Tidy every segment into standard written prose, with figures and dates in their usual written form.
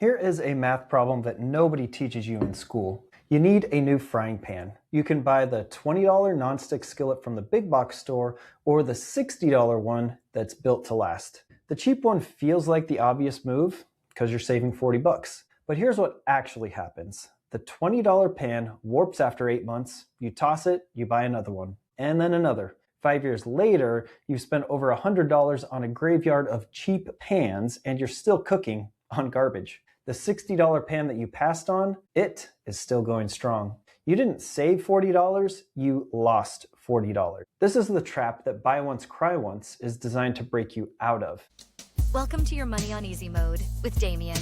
Here is a math problem that nobody teaches you in school. You need a new frying pan. You can buy the $20 nonstick skillet from the big box store or the $60 one that's built to last. The cheap one feels like the obvious move because you're saving 40 bucks. But here's what actually happens. The $20 pan warps after 8 months, you toss it, you buy another one, and then another. 5 years later, you've spent over $100 on a graveyard of cheap pans and you're still cooking on garbage. The $60 pan that you passed on, it is still going strong. You didn't save $40, you lost $40. This is the trap that Buy Once, Cry Once is designed to break you out of. Welcome to your Money on Easy mode with Damien.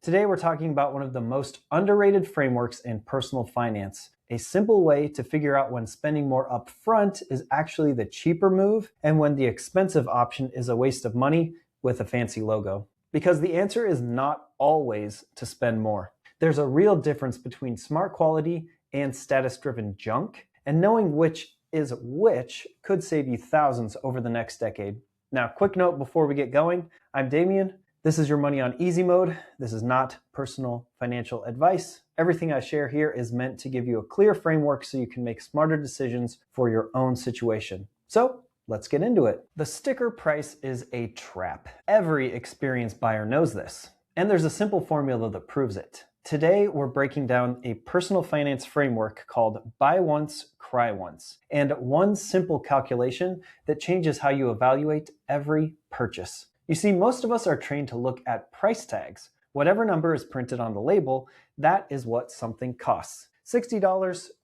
Today we're talking about one of the most underrated frameworks in personal finance. A simple way to figure out when spending more upfront is actually the cheaper move and when the expensive option is a waste of money with a fancy logo. Because the answer is not always to spend more. There's a real difference between smart quality and status-driven junk, and knowing which is which could save you thousands over the next decade. Now, quick note before we get going, I'm Damien. This is your Money on Easy mode. This is not personal financial advice. Everything I share here is meant to give you a clear framework so you can make smarter decisions for your own situation. So, let's get into it. The sticker price is a trap. Every experienced buyer knows this, and there's a simple formula that proves it. Today, we're breaking down a personal finance framework called Buy Once, Cry Once, and one simple calculation that changes how you evaluate every purchase. You see, most of us are trained to look at price tags. Whatever number is printed on the label, that is what something costs. $60,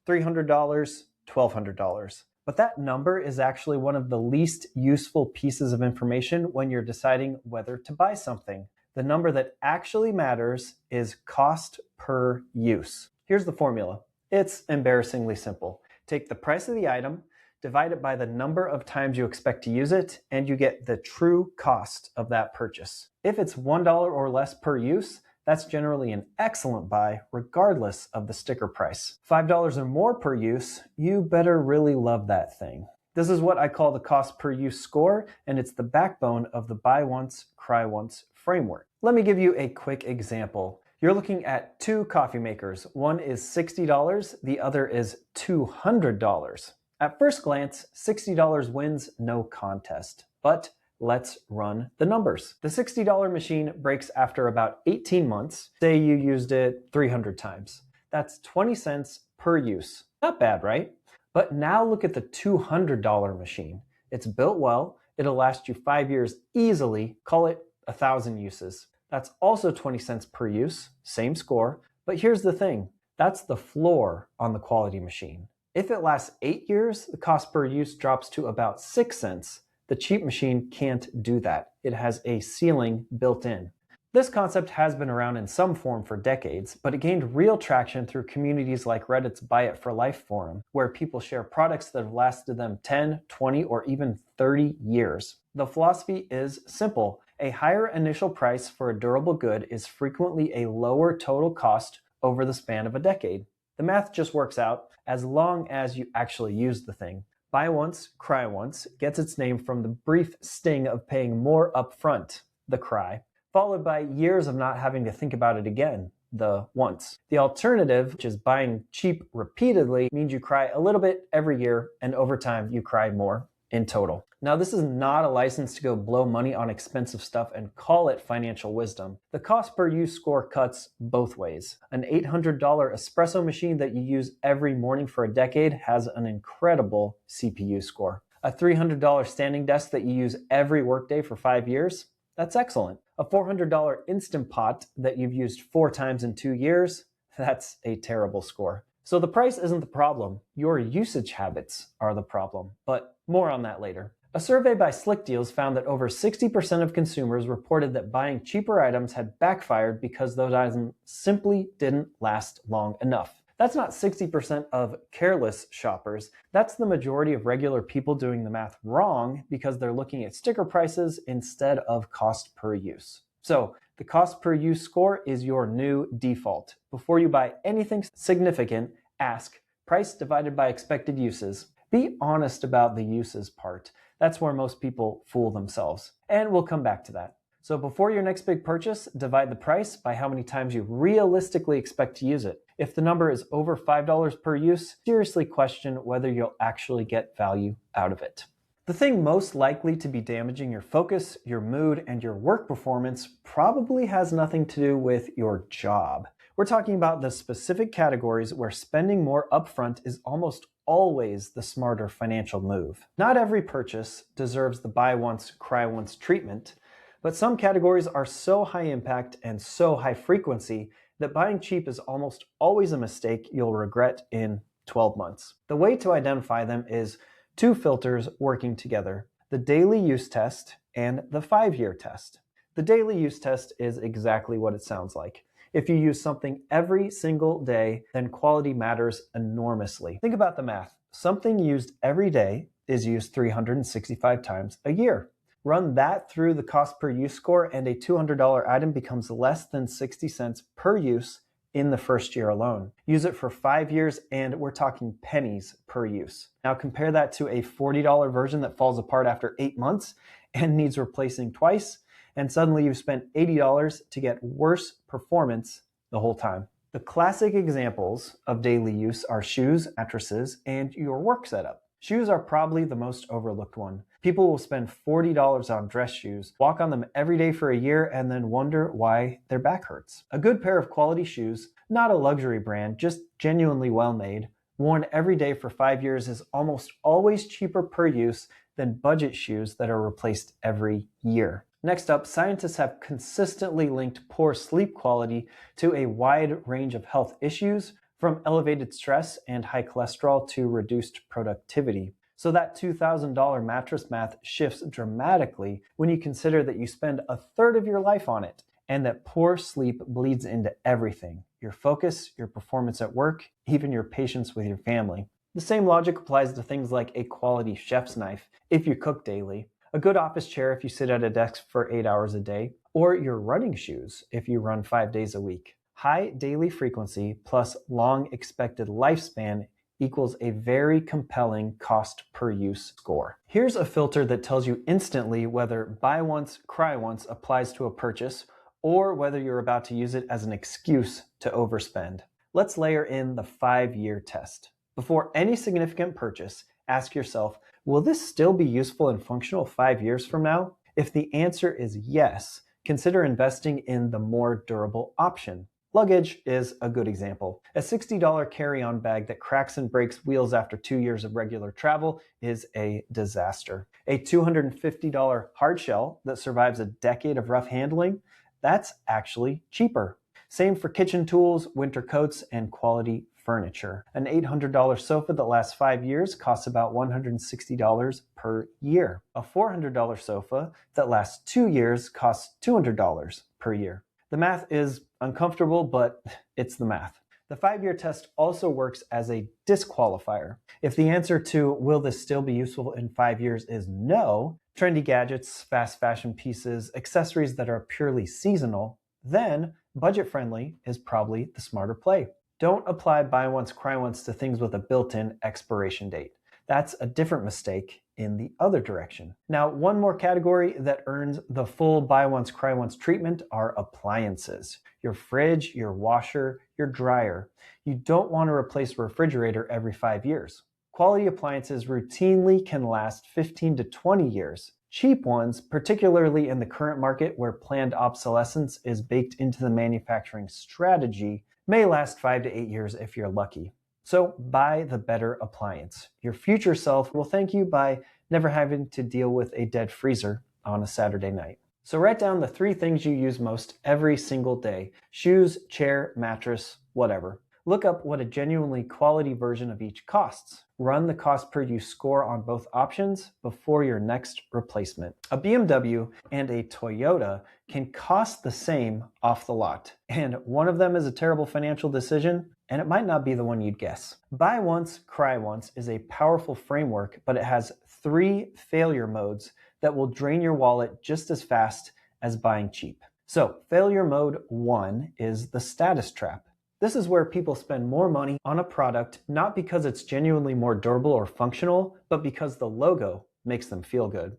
$300, $1,200. But that number is actually one of the least useful pieces of information when you're deciding whether to buy something. The number that actually matters is cost per use. Here's the formula. It's embarrassingly simple. Take the price of the item, divide it by the number of times you expect to use it, and you get the true cost of that purchase. If it's $1 or less per use, that's generally an excellent buy, regardless of the sticker price. $5 or more per use, you better really love that thing. This is what I call the cost per use score, and it's the backbone of the Buy Once, Cry Once framework. Let me give you a quick example. You're looking at two coffee makers. One is $60, the other is $200. At first glance, $60 wins no contest, but let's run the numbers. The $60 machine breaks after about 18 months. Say you used it 300 times. That's 20 cents per use. Not bad, right? But now look at the $200 machine. It's built well. It'll last you 5 years easily. Call it 1,000 uses. That's also 20 cents per use. Same score. But here's the thing. That's the floor on the quality machine. If it lasts 8 years, the cost per use drops to about 6 cents. The cheap machine can't do that. It has a ceiling built in. This concept has been around in some form for decades, but it gained real traction through communities like Reddit's Buy It for Life forum, where people share products that have lasted them 10, 20, or even 30 years. The philosophy is simple. A higher initial price for a durable good is frequently a lower total cost over the span of a decade. The math just works out as long as you actually use the thing. Buy Once, Cry Once gets its name from the brief sting of paying more upfront, the cry, followed by years of not having to think about it again, the once. The alternative, which is buying cheap repeatedly, means you cry a little bit every year, and over time you cry more in total. Now, this is not a license to go blow money on expensive stuff and call it financial wisdom. The cost per use score cuts both ways. An $800 espresso machine that you use every morning for a decade has an incredible CPU score. A $300 standing desk that you use every workday for 5 years, that's excellent. A $400 Instant Pot that you've used 4 times in 2 years, that's a terrible score. So the price isn't the problem. Your usage habits are the problem, but more on that later. A survey by Slick Deals found that over 60% of consumers reported that buying cheaper items had backfired because those items simply didn't last long enough. That's not 60% of careless shoppers. That's the majority of regular people doing the math wrong because they're looking at sticker prices instead of cost per use. So the cost per use score is your new default. Before you buy anything significant, ask price divided by expected uses. Be honest about the uses part. That's where most people fool themselves. And we'll come back to that. So before your next big purchase, divide the price by how many times you realistically expect to use it. If the number is over $5 per use, seriously question whether you'll actually get value out of it. The thing most likely to be damaging your focus, your mood, and your work performance probably has nothing to do with your job. We're talking about the specific categories where spending more upfront is almost always the smarter financial move. Not every purchase deserves the buy once, cry once treatment, but some categories are so high impact and so high frequency that buying cheap is almost always a mistake you'll regret in 12 months. The way to identify them is two filters working together: the daily use test and the 5-year test. The daily use test is exactly what it sounds like. If you use something every single day, then quality matters enormously. Think about the math. Something used every day is used 365 times a year. Run that through the cost per use score, and a $200 item becomes less than 60 cents per use in the first year alone. Use it for 5 years, and we're talking pennies per use. Now compare that to a $40 version that falls apart after 8 months and needs replacing twice, and suddenly you've spent $80 to get worse performance the whole time. The classic examples of daily use are shoes, mattresses, and your work setup. Shoes are probably the most overlooked one. People will spend $40 on dress shoes, walk on them every day for a year, and then wonder why their back hurts. A good pair of quality shoes, not a luxury brand, just genuinely well made, worn every day for 5 years is almost always cheaper per use than budget shoes that are replaced every year. Next up, scientists have consistently linked poor sleep quality to a wide range of health issues, from elevated stress and high cholesterol to reduced productivity. So that $2,000 mattress math shifts dramatically when you consider that you spend a third of your life on it, and that poor sleep bleeds into everything: your focus, your performance at work, even your patience with your family. The same logic applies to things like a quality chef's knife if you cook daily, a good office chair if you sit at a desk for 8 hours a day, or your running shoes if you run 5 days a week. High daily frequency plus long expected lifespan equals a very compelling cost per use score. Here's a filter that tells you instantly whether buy once, cry once applies to a purchase, or whether you're about to use it as an excuse to overspend. Let's layer in the 5-year test. Before any significant purchase, ask yourself, will this still be useful and functional 5 years from now? If the answer is yes, consider investing in the more durable option. Luggage is a good example. A $60 carry-on bag that cracks and breaks wheels after 2 years of regular travel is a disaster. A $250 hard shell that survives a decade of rough handling, that's actually cheaper. Same for kitchen tools, winter coats, and quality furniture. An $800 sofa that lasts 5 years costs about $160 per year. A $400 sofa that lasts 2 years costs $200 per year. The math is uncomfortable, but it's the math. The 5-year test also works as a disqualifier. If the answer to will this still be useful in 5 years is no, trendy gadgets, fast fashion pieces, accessories that are purely seasonal, then budget-friendly is probably the smarter play. Don't apply buy once, cry once to things with a built-in expiration date. That's a different mistake in the other direction. Now, one more category that earns the full buy once, cry once treatment are appliances. Your fridge, your washer, your dryer. You don't want to replace a refrigerator every 5 years. Quality appliances routinely can last 15 to 20 years. Cheap ones, particularly in the current market where planned obsolescence is baked into the manufacturing strategy, may last 5 to 8 years if you're lucky. So buy the better appliance. Your future self will thank you by never having to deal with a dead freezer on a Saturday night. So write down the 3 things you use most every single day: shoes, chair, mattress, whatever. Look up what a genuinely quality version of each costs. Run the cost per use score on both options before your next replacement. A BMW and a Toyota can cost the same off the lot, and one of them is a terrible financial decision, and it might not be the one you'd guess. Buy once, cry once is a powerful framework, but it has 3 failure modes that will drain your wallet just as fast as buying cheap. So, failure mode 1 is the status trap. This is where people spend more money on a product not because it's genuinely more durable or functional, but because the logo makes them feel good.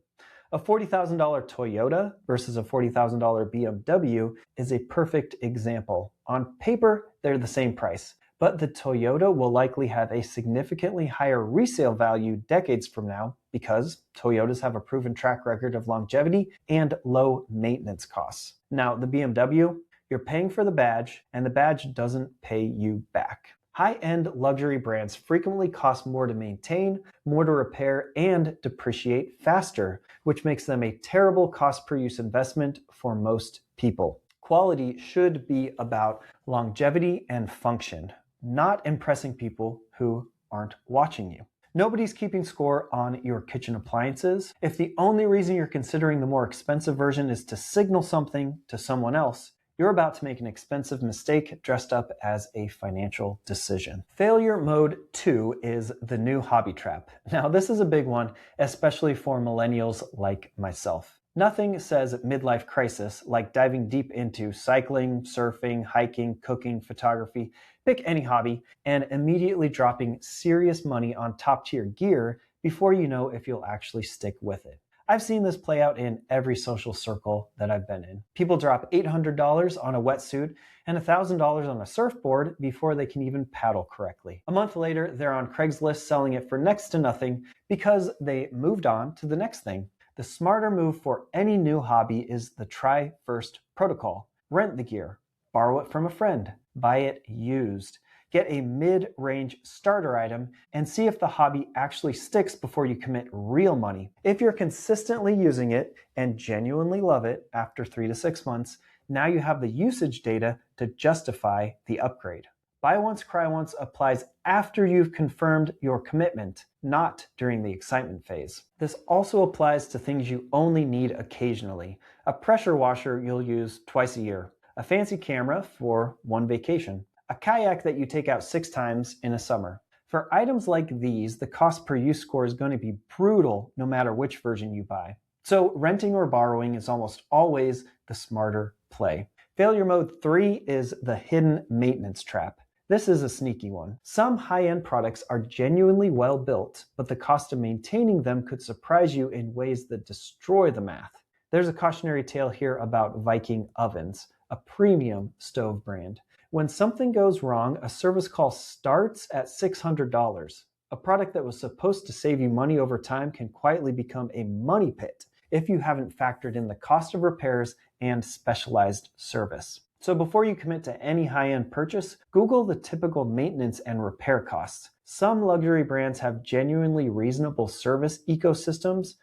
A $40,000 Toyota versus a $40,000 BMW is a perfect example. On paper, they're the same price, but the Toyota will likely have a significantly higher resale value decades from now because Toyotas have a proven track record of longevity and low maintenance costs. Now, the BMW, you're paying for the badge, and the badge doesn't pay you back. High-end luxury brands frequently cost more to maintain, more to repair, and depreciate faster, which makes them a terrible cost-per-use investment for most people. Quality should be about longevity and function, not impressing people who aren't watching you. Nobody's keeping score on your kitchen appliances. If the only reason you're considering the more expensive version is to signal something to someone else, you're about to make an expensive mistake dressed up as a financial decision. Failure mode 2 is the new hobby trap. Now, this is a big one, especially for millennials like myself. Nothing says midlife crisis like diving deep into cycling, surfing, hiking, cooking, photography, pick any hobby, and immediately dropping serious money on top-tier gear before you know if you'll actually stick with it. I've seen this play out in every social circle that I've been in. People drop $800 on a wetsuit and $1,000 on a surfboard before they can even paddle correctly. A month later, they're on Craigslist selling it for next to nothing because they moved on to the next thing. The smarter move for any new hobby is the try first protocol. Rent the gear, borrow it from a friend, buy it used. Get a mid-range starter item and see if the hobby actually sticks before you commit real money. If you're consistently using it and genuinely love it after 3 to 6 months, now you have the usage data to justify the upgrade. Buy once, cry once applies after you've confirmed your commitment, not during the excitement phase. This also applies to things you only need occasionally. A pressure washer you'll use twice a year. A fancy camera for one vacation. A kayak that you take out 6 times in a summer. For items like these, the cost per use score is going to be brutal no matter which version you buy. So renting or borrowing is almost always the smarter play. Failure mode 3 is the hidden maintenance trap. This is a sneaky one. Some high-end products are genuinely well built, but the cost of maintaining them could surprise you in ways that destroy the math. There's a cautionary tale here about Viking ovens, a premium stove brand. When something goes wrong, a service call starts at $600. A product that was supposed to save you money over time can quietly become a money pit if you haven't factored in the cost of repairs and specialized service. So before you commit to any high-end purchase, Google the typical maintenance and repair costs. Some luxury brands have genuinely reasonable service ecosystems.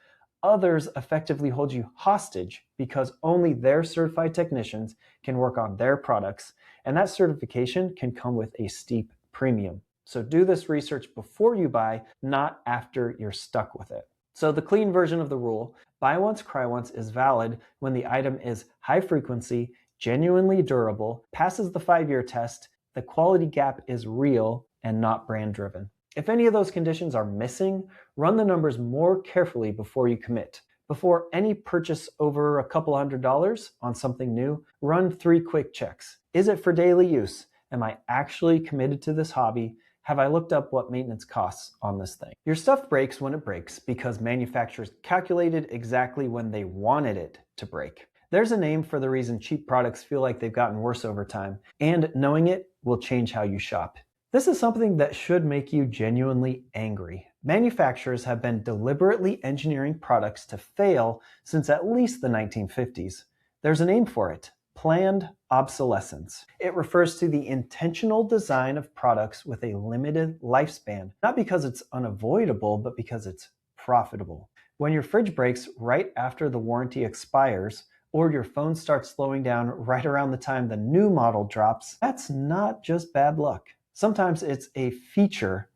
Others effectively hold you hostage because only their certified technicians can work on their products, and that certification can come with a steep premium. So do this research before you buy, not after you're stuck with it. So the clean version of the rule, buy once, cry once, is valid when the item is high frequency, genuinely durable, passes the 5-year test, the quality gap is real and not brand driven. If any of those conditions are missing, run the numbers more carefully before you commit. Before any purchase over a couple $100 on something new, run 3 quick checks. Is it for daily use? Am I actually committed to this hobby? Have I looked up what maintenance costs on this thing? Your stuff breaks when it breaks because manufacturers calculated exactly when they wanted it to break. There's a name for the reason cheap products feel like they've gotten worse over time, and knowing it will change how you shop. This is something that should make you genuinely angry. Manufacturers have been deliberately engineering products to fail since at least the 1950s. There's a name for it: planned obsolescence. It refers to the intentional design of products with a limited lifespan, not because it's unavoidable, but because it's profitable. When your fridge breaks right after the warranty expires, or your phone starts slowing down right around the time the new model drops, that's not just bad luck. Sometimes it's a feature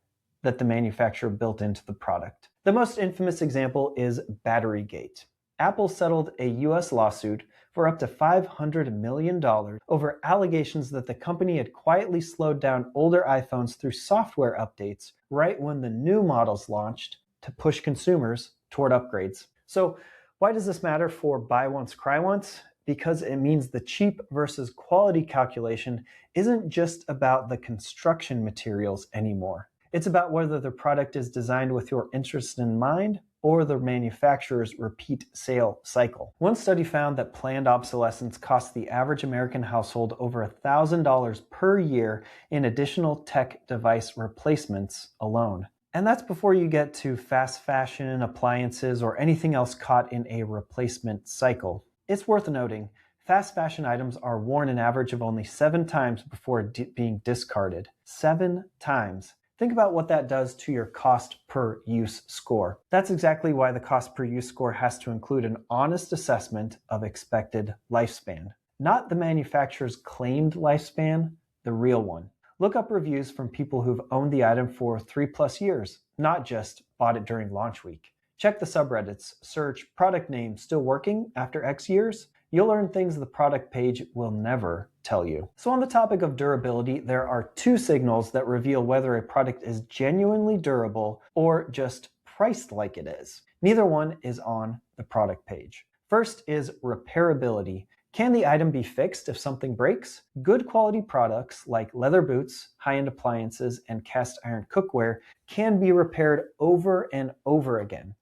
that the manufacturer built into the product. The most infamous example is Batterygate. Apple settled a US lawsuit for up to $500 million over allegations that the company had quietly slowed down older iPhones through software updates right when the new models launched to push consumers toward upgrades. So why does this matter for buy once, cry once? Because it means the cheap versus quality calculation isn't just about the construction materials anymore. It's about whether the product is designed with your interests in mind or the manufacturer's repeat sale cycle. One study found that planned obsolescence costs the average American household over $1,000 per year in additional tech device replacements alone. And that's before you get to fast fashion, appliances, or anything else caught in a replacement cycle. It's worth noting, fast fashion items are worn an average of only 7 times before being discarded. 7 times. Think about what that does to your cost per use score. That's exactly why the cost per use score has to include an honest assessment of expected lifespan. Not the manufacturer's claimed lifespan, the real one. Look up reviews from people who've owned the item for 3+ years, not just bought it during launch week. Check the subreddits, search product name still working after X years. You'll learn things the product page will never tell you. So on the topic of durability, there are 2 signals that reveal whether a product is genuinely durable or just priced like it is. Neither one is on the product page. First is repairability. Can the item be fixed if something breaks? Good quality products like leather boots, high-end appliances, and cast iron cookware can be repaired over and over again.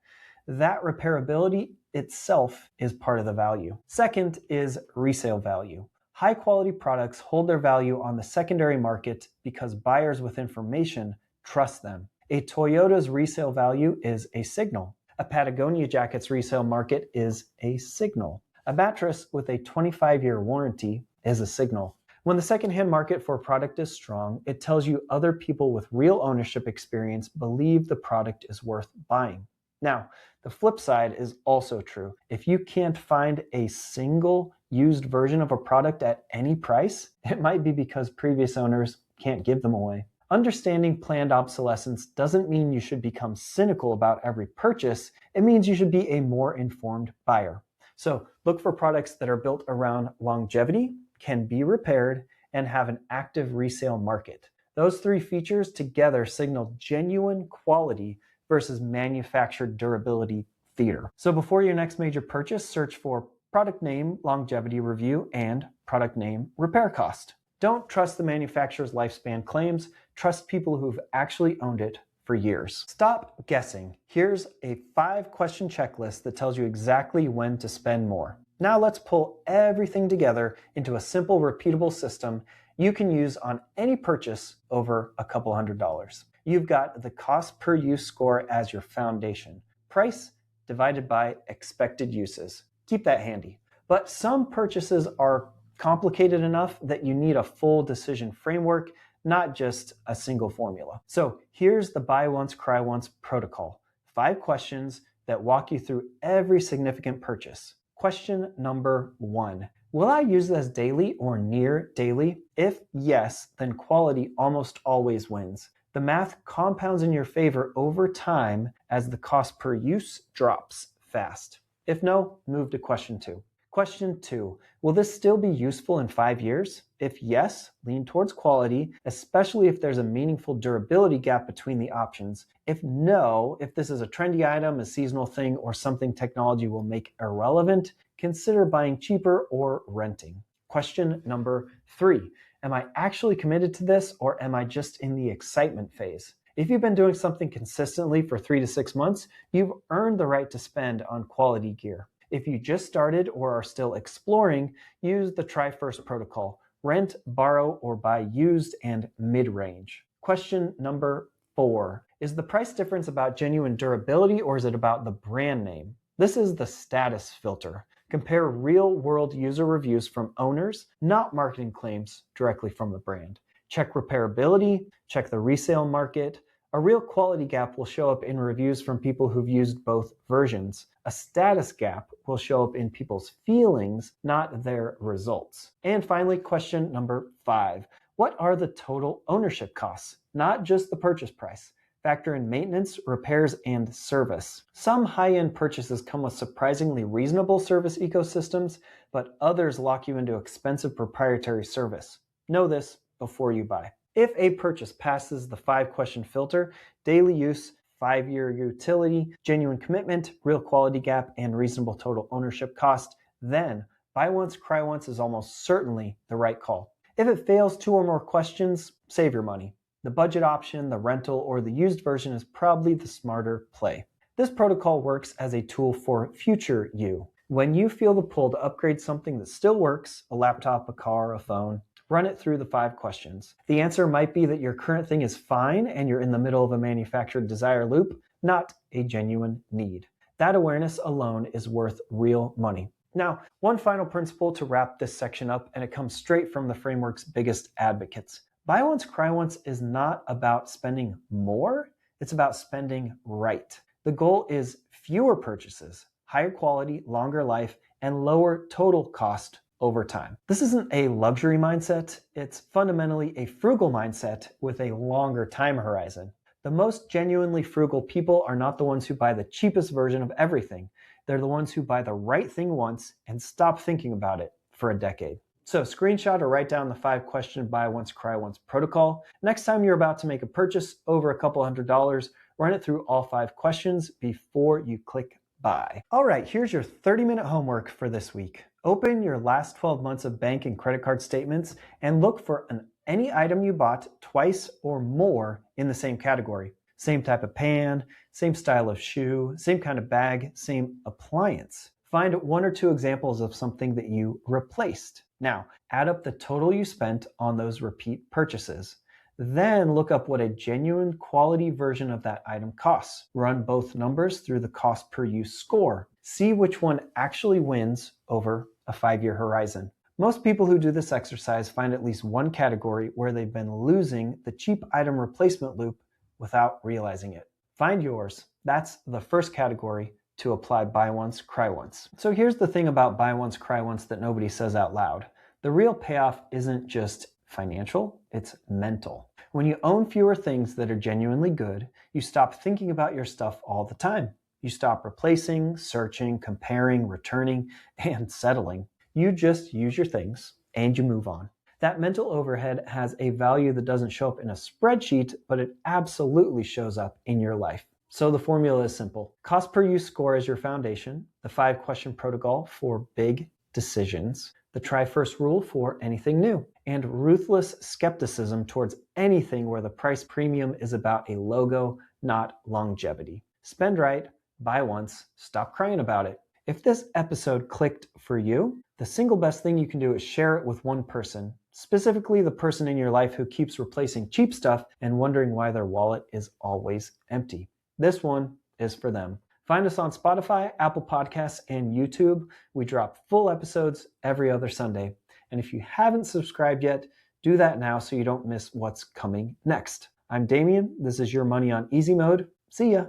That repairability itself is part of the value. Second is resale value. High quality products hold their value on the secondary market because buyers with information trust them. A Toyota's resale value is a signal. A Patagonia jacket's resale market is a signal. A mattress with a 25-year warranty is a signal. When the secondhand market for a product is strong, it tells you other people with real ownership experience believe the product is worth buying. Now, the flip side is also true. If you can't find a single used version of a product at any price, it might be because previous owners can't give them away. Understanding planned obsolescence doesn't mean you should become cynical about every purchase. It means you should be a more informed buyer. So look for products that are built around longevity, can be repaired, and have an active resale market. Those 3 features together signal genuine quality versus manufactured durability theater. So before your next major purchase, search for product name, longevity review, and product name, repair cost. Don't trust the manufacturer's lifespan claims, trust people who've actually owned it for years. Stop guessing. Here's a 5-question checklist that tells you exactly when to spend more. Now let's pull everything together into a simple, repeatable system you can use on any purchase over a couple $100. You've got the cost per use score as your foundation. Price divided by expected uses. Keep that handy. But some purchases are complicated enough that you need a full decision framework, not just a single formula. So here's the buy once, cry once protocol. 5 questions that walk you through every significant purchase. Question number 1. Will I use this daily or near daily? If yes, then quality almost always wins. The math compounds in your favor over time as the cost per use drops fast. If no, move to question 2. Question 2, will this still be useful in 5 years? If yes, lean towards quality, especially if there's a meaningful durability gap between the options. If no, if this is a trendy item, a seasonal thing, or something technology will make irrelevant, consider buying cheaper or renting. Question number 3, am I actually committed to this or am I just in the excitement phase? If you've been doing something consistently for 3 to 6 months, you've earned the right to spend on quality gear. If you just started or are still exploring, use the try first protocol. Rent, borrow, or buy used and mid-range. Question number 4. Is the price difference about genuine durability or is it about the brand name? This is the status filter. Compare real-world user reviews from owners, not marketing claims directly from the brand. Check repairability, check the resale market. A real quality gap will show up in reviews from people who've used both versions. A status gap will show up in people's feelings, not their results. And finally, question number 5. What are the total ownership costs? Not just the purchase price. Factor in maintenance, repairs, and service. Some high-end purchases come with surprisingly reasonable service ecosystems, but others lock you into expensive proprietary service. Know this before you buy. If a purchase passes the 5-question filter, daily use, 5-year utility, genuine commitment, real quality gap, and reasonable total ownership cost, then buy once, cry once is almost certainly the right call. If it fails 2 or more questions, save your money. The budget option, the rental, or the used version is probably the smarter play. This protocol works as a tool for future you. When you feel the pull to upgrade something that still works, a laptop, a car, a phone, run it through the 5 questions. The answer might be that your current thing is fine and you're in the middle of a manufactured desire loop, not a genuine need. That awareness alone is worth real money. Now, one final principle to wrap this section up, and it comes straight from the framework's biggest advocates. Buy once, cry once is not about spending more, it's about spending right. The goal is fewer purchases, higher quality, longer life, and lower total cost over time. This isn't a luxury mindset, it's fundamentally a frugal mindset with a longer time horizon. The most genuinely frugal people are not the ones who buy the cheapest version of everything. They're the ones who buy the right thing once and stop thinking about it for a decade. So screenshot or write down the 5-question buy once, cry once protocol. Next time you're about to make a purchase over a couple $100s, run it through all 5 questions before you click buy. All right, here's your 30-minute homework for this week. Open your last 12 months of bank and credit card statements and look for any item you bought twice or more in the same category. Same type of pan, same style of shoe, same kind of bag, same appliance. Find 1 or 2 examples of something that you replaced. Now, add up the total you spent on those repeat purchases. Then look up what a genuine quality version of that item costs. Run both numbers through the cost per use score. See which one actually wins over a 5-year horizon. Most people who do this exercise find at least one category where they've been losing the cheap item replacement loop without realizing it. Find yours. That's the first category to apply buy once, cry once. So here's the thing about buy once, cry once that nobody says out loud. The real payoff isn't just financial, it's mental. When you own fewer things that are genuinely good, you stop thinking about your stuff all the time. You stop replacing, searching, comparing, returning, and settling. You just use your things and you move on. That mental overhead has a value that doesn't show up in a spreadsheet, but it absolutely shows up in your life. So the formula is simple. Cost per use score is your foundation, the 5-question protocol for big decisions, the try first rule for anything new, and ruthless skepticism towards anything where the price premium is about a logo, not longevity. Spend right, buy once, stop crying about it. If this episode clicked for you, the single best thing you can do is share it with one person, specifically the person in your life who keeps replacing cheap stuff and wondering why their wallet is always empty. This one is for them. Find us on Spotify, Apple Podcasts, and YouTube. We drop full episodes every other Sunday. And if you haven't subscribed yet, do that now so you don't miss what's coming next. I'm Damien. This is Your Money on Easy Mode. See ya.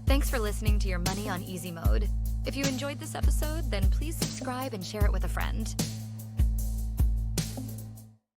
Thanks for listening to Your Money on Easy Mode. If you enjoyed this episode, then please subscribe and share it with a friend.